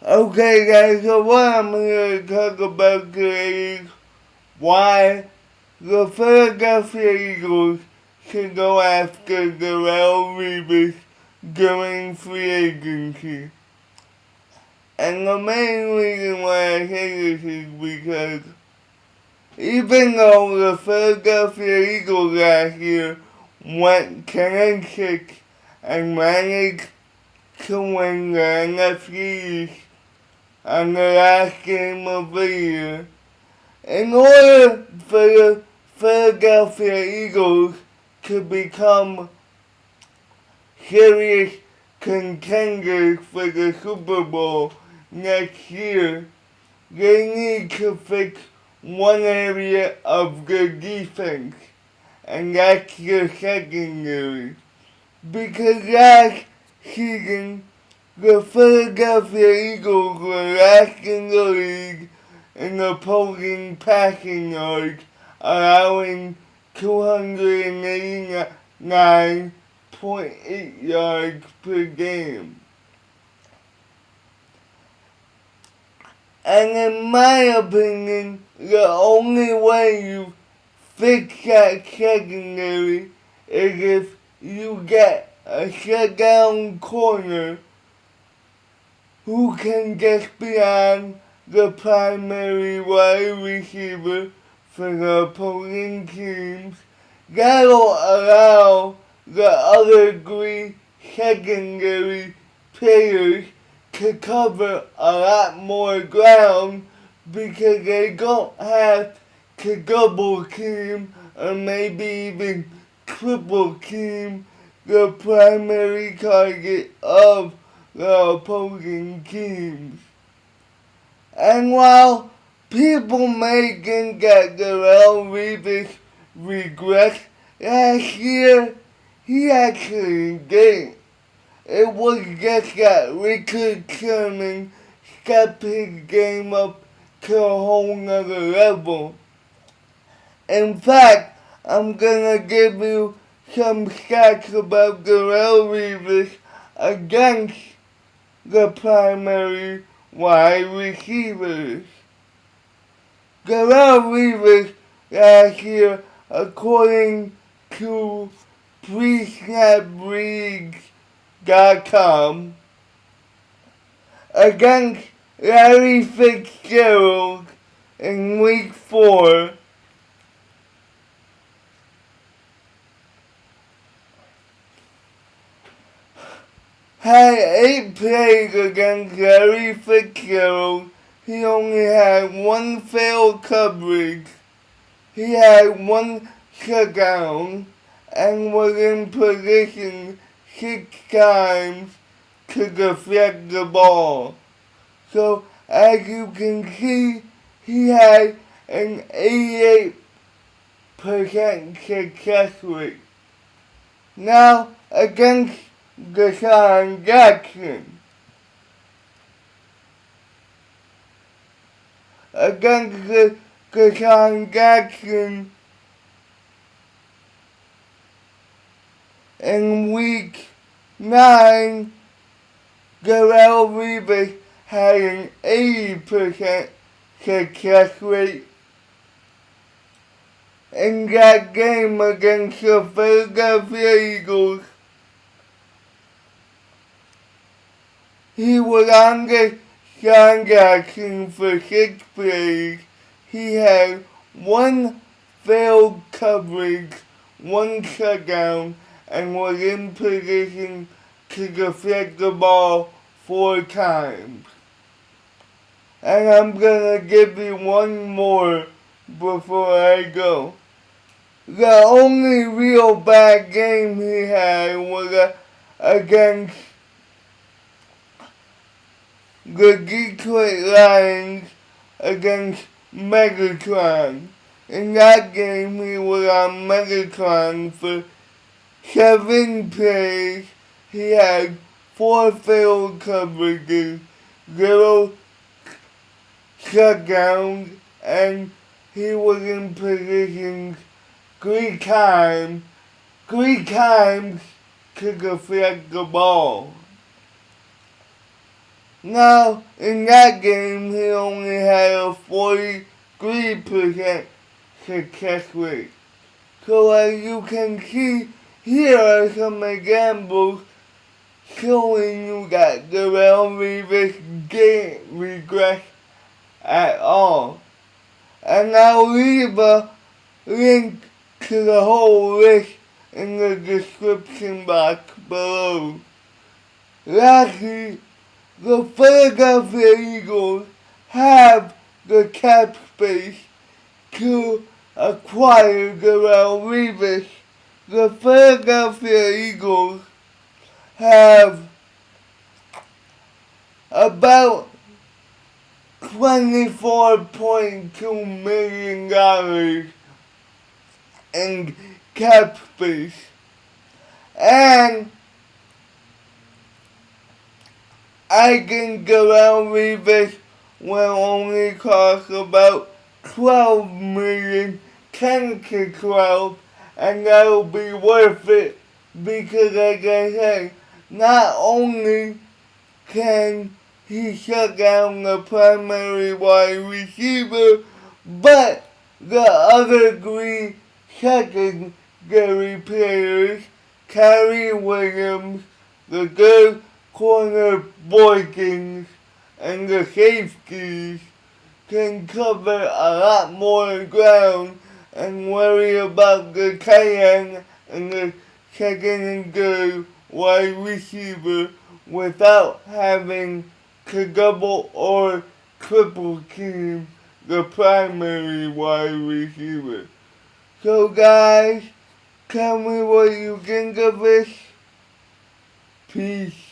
Okay guys, so what I'm here to talk about today is why the Philadelphia Eagles should go after Darrelle Revis during free agency. And the main reason why I say this is because even though the Philadelphia Eagles last year went 10-6 and managed to win the NFC East on the last game of the year, in order for the Philadelphia Eagles to become serious contenders for the Super Bowl next year, they need to fix one area of their defense, and that's their secondary. Because last season, the Philadelphia Eagles were last in the league in opposing passing yards, allowing 289.8 yards per game. And in my opinion, the only way you fix that secondary is if you get a shutdown corner who can just be on the primary wide receiver for the opposing teams. That'll allow the other three secondary players to cover a lot more ground because they don't have to double team or maybe even triple team the primary target of the opposing teams. And while people may think that Darrelle Revis regressed last year, he actually didn't. It was just that Richard Sherman stepped his game up to a whole nother level. In fact, I'm gonna give you some stats about Darrelle Revis against the primary wide receivers. Darrelle Revis last year, according to PreSnapReads.com, against Larry Fitzgerald in week 4, had 8 plays against Larry Fitzgerald. He only had 1 failed coverage. He had 1 shutdown and was in position 6 times to deflect the ball. So as you can see, he had an 88% success rate. Now against Deshaun Jackson. Against Deshaun Jackson in week 9, Darrelle Revis had an 80% success rate. In that game against the Philadelphia Eagles, he was on the Deshaun Jackson for 6 plays. He had 1 failed coverage, 1 shutdown, and was in position to deflect the ball 4 times. And I'm gonna give you one more before I go. The only real bad game he had was against the Detroit Lions against Megatron. In that game, he was on Megatron for 7 plays. He had 4 failed coverages, 0 shutdowns, and he was in position 3 times to deflect the ball. Now, in that game, he only had a 43% success rate. So as you can see, here are some examples showing you that Darrelle Revis didn't regress at all. And I'll leave a link to the whole list in the description box below. Lastly, the Philadelphia Eagles have the cap space to acquire Darrelle Revis. The Philadelphia Eagles have about $24.2 million in cap space. And I think Darrelle Revis will only cost about $12 million, 10 to 12, and that'll be worth it because, like I said, not only can he shut down the primary wide receiver, but the other three secondary players, Kyrie Williams, the good corner Boykins, and the safeties, can cover a lot more ground and worry about the tight end and the second and third wide receiver without having to double or triple team the primary wide receiver. So guys, tell me what you think of this. Peace.